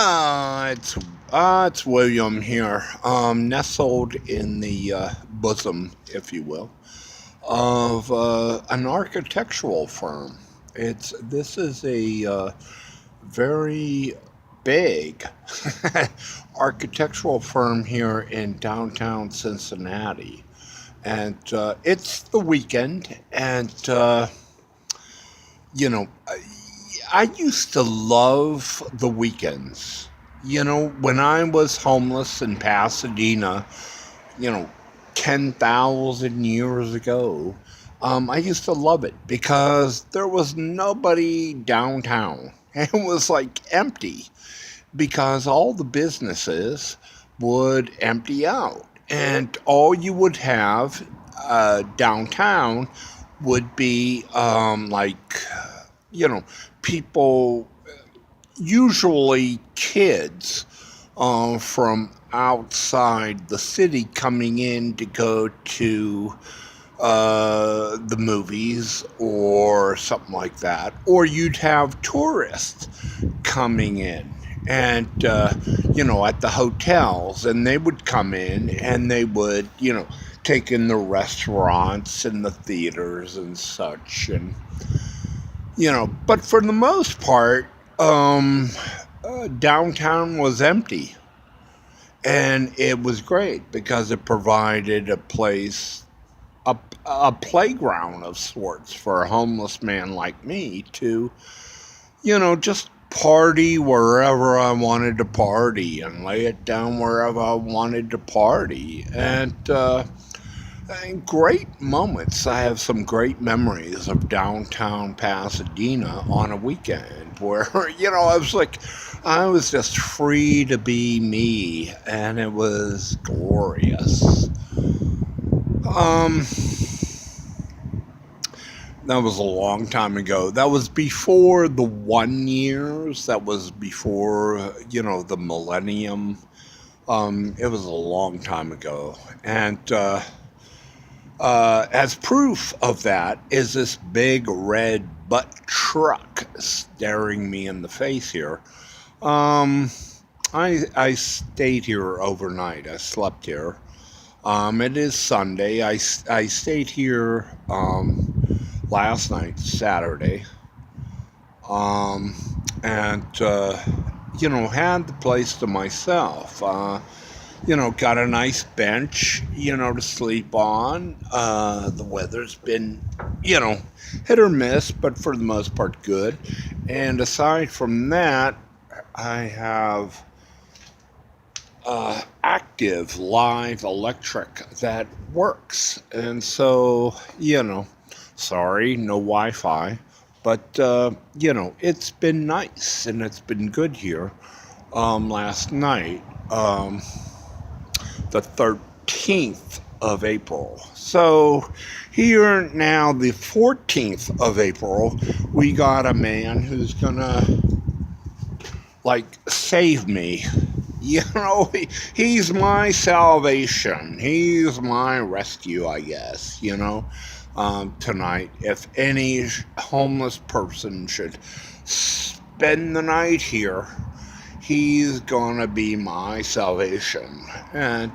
It's William here, nestled in the bosom, if you will, of an architectural firm. This is a very big architectural firm here in downtown Cincinnati, and it's the weekend, and you know, I used to love the weekends. When I was homeless in Pasadena, you know, 10,000 years ago, I used to love it because there was nobody downtown. It was like empty because all the businesses would empty out. And all you would have downtown would be you know, people, usually kids from outside the city coming in to go to the movies or something like that. Or you'd have tourists coming in and, at the hotels, and they would come in and they would, take in the restaurants and the theaters and such. And but for the most part, downtown was empty, and it was great because it provided a place, a playground of sorts for a homeless man like me to, just party wherever I wanted to party and lay it down wherever I wanted to party. And great moments. I have some great memories of downtown Pasadena on a weekend where, I was just free to be me, and it was glorious. Um, that was a long time ago. That was before the 1 years. That was before, the millennium. It was a long time ago. And, as proof of that is this big red butt truck staring me in the face here. Um, I stayed here overnight. I slept here. It is Sunday. I stayed here last night, Saturday, um, and had the place to myself. Got a nice bench, to sleep on. The weather's been, hit or miss, but for the most part, good. And aside from that, I have active live electric that works. And so, sorry, no Wi Fi, but, it's been nice and it's been good here. Last night, the 13th of April. So here now, the 14th of April, we got a man who's gonna save me. He's my salvation. He's my rescue, I guess, tonight. If any homeless person should spend the night here, he's gonna be my salvation. And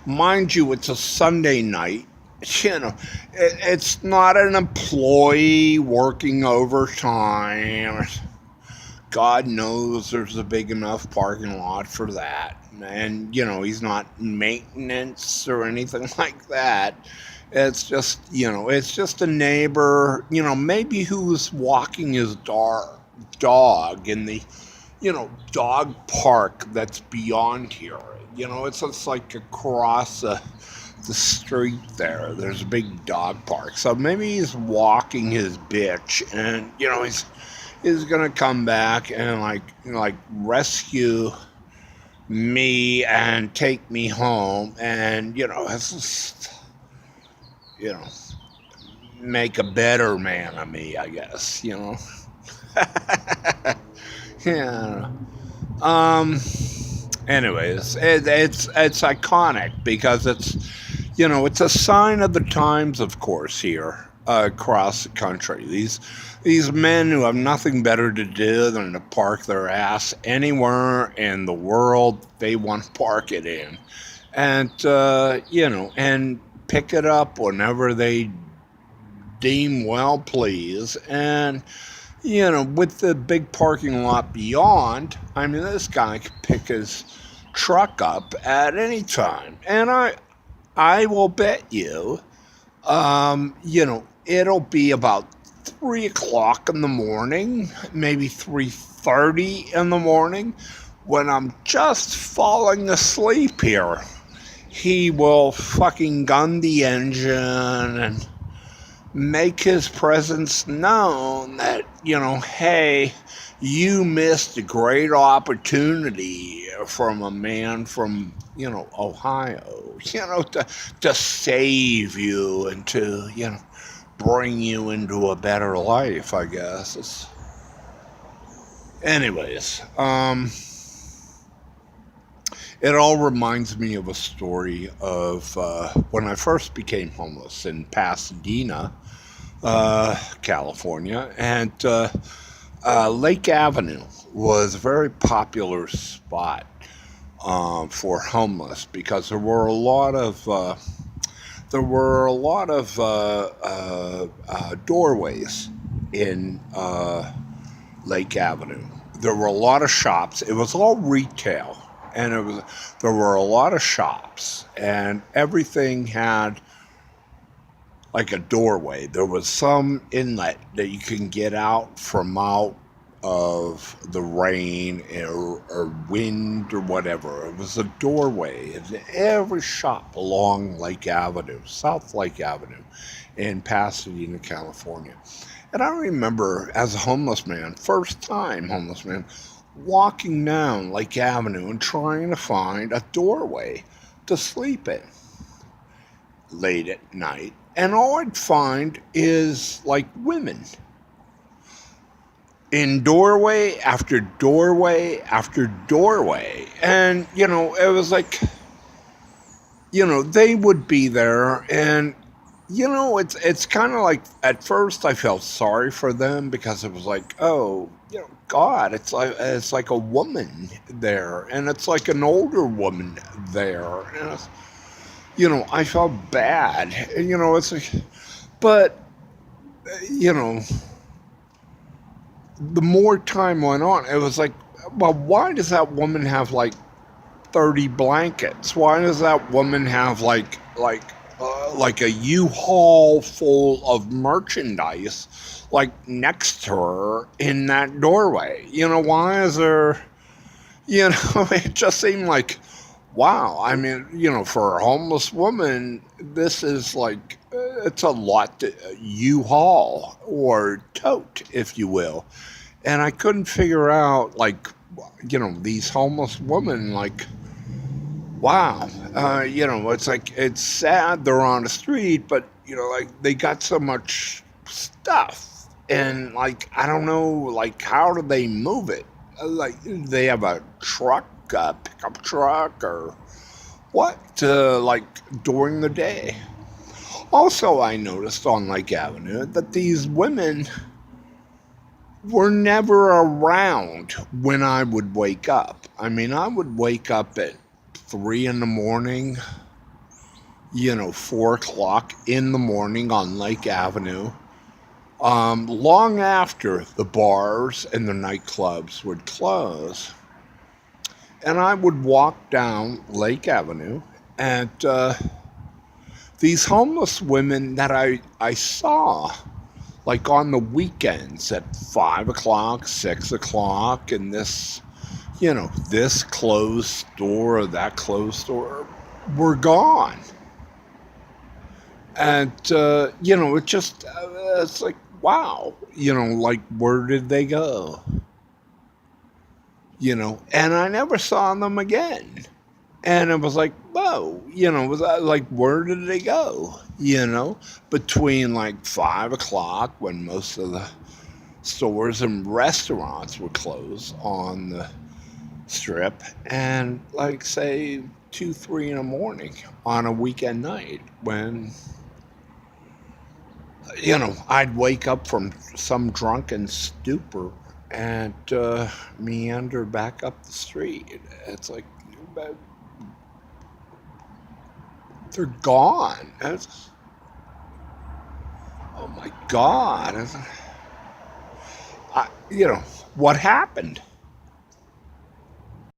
mind you, it's a Sunday night. It's not an employee working overtime. God knows there's a big enough parking lot for that. And, he's not maintenance or anything like that. It's just, it's just a neighbor, maybe who's walking his dog in the, dog park that's beyond here. It's just like across the street there. There's a big dog park. So maybe he's walking his bitch, and, he's gonna come back and rescue me and take me home, and, it's just, make a better man of me, I guess, Yeah. Um. Anyways, it's iconic because it's a sign of the times, of course. Here, across the country. These men who have nothing better to do than to park their ass anywhere in the world they want to park it in, and and pick it up whenever they deem well please. And with the big parking lot beyond, I mean, this guy could pick his truck up at any time, and I will bet you, it'll be about 3 o'clock in the morning, maybe 3:30 in the morning, when I'm just falling asleep here. He will fucking gun the engine and make his presence known that, hey, you missed a great opportunity from a man from, Ohio, to save you and to, bring you into a better life, I guess. Anyways, it all reminds me of a story of when I first became homeless in Pasadena, California, and Lake Avenue was a very popular spot for homeless because there were a lot of doorways in Lake Avenue. There were a lot of shops. It was all retail, and there were a lot of shops, and everything had like a doorway. There was some inlet that you can get out from out of the rain or wind or whatever. It was a doorway in every shop along Lake Avenue, South Lake Avenue in Pasadena, California. And I remember as a homeless man, first time homeless man, walking down Lake Avenue and trying to find a doorway to sleep in late at night. And all I'd find is like women in doorway after doorway after doorway. And, it was like, they would be there. And, it's kind of like, at first I felt sorry for them because it was like, oh, God, it's like a woman there. And it's like an older woman there. And it's, I felt bad. It's like, but, the more time went on, it was like, well, why does that woman have like 30 blankets? Why does that woman have like a U-Haul full of merchandise like next to her in that doorway? Why is there, it just seemed like, wow. I mean, for a homeless woman, this is like, it's a lot to U-Haul or tote, if you will. And I couldn't figure out, like, these homeless women, like, wow. It's like, it's sad they're on the street, but, like, they got so much stuff. And, like, I don't know, like, how do they move it? Like, they have a truck, a pickup truck, or what, like, during the day. Also, I noticed on Lake Avenue that these women were never around when I would wake up. I mean, I would wake up at 3 in the morning, 4 o'clock in the morning on Lake Avenue, long after the bars and the nightclubs would close. And I would walk down Lake Avenue, and these homeless women that I saw, like on the weekends at 5 o'clock, 6 o'clock, and this, this closed store or that closed store, were gone. And, it just, it's like, wow, like, where did they go? And I never saw them again. And it was like, whoa, it was like, where did they go? Between like 5 o'clock when most of the stores and restaurants would close on the strip, and like, say, 2, 3 in the morning on a weekend night when I'd wake up from some drunken stupor and meander back up the street. It's like they're gone. Oh my God. I, you know, what happened?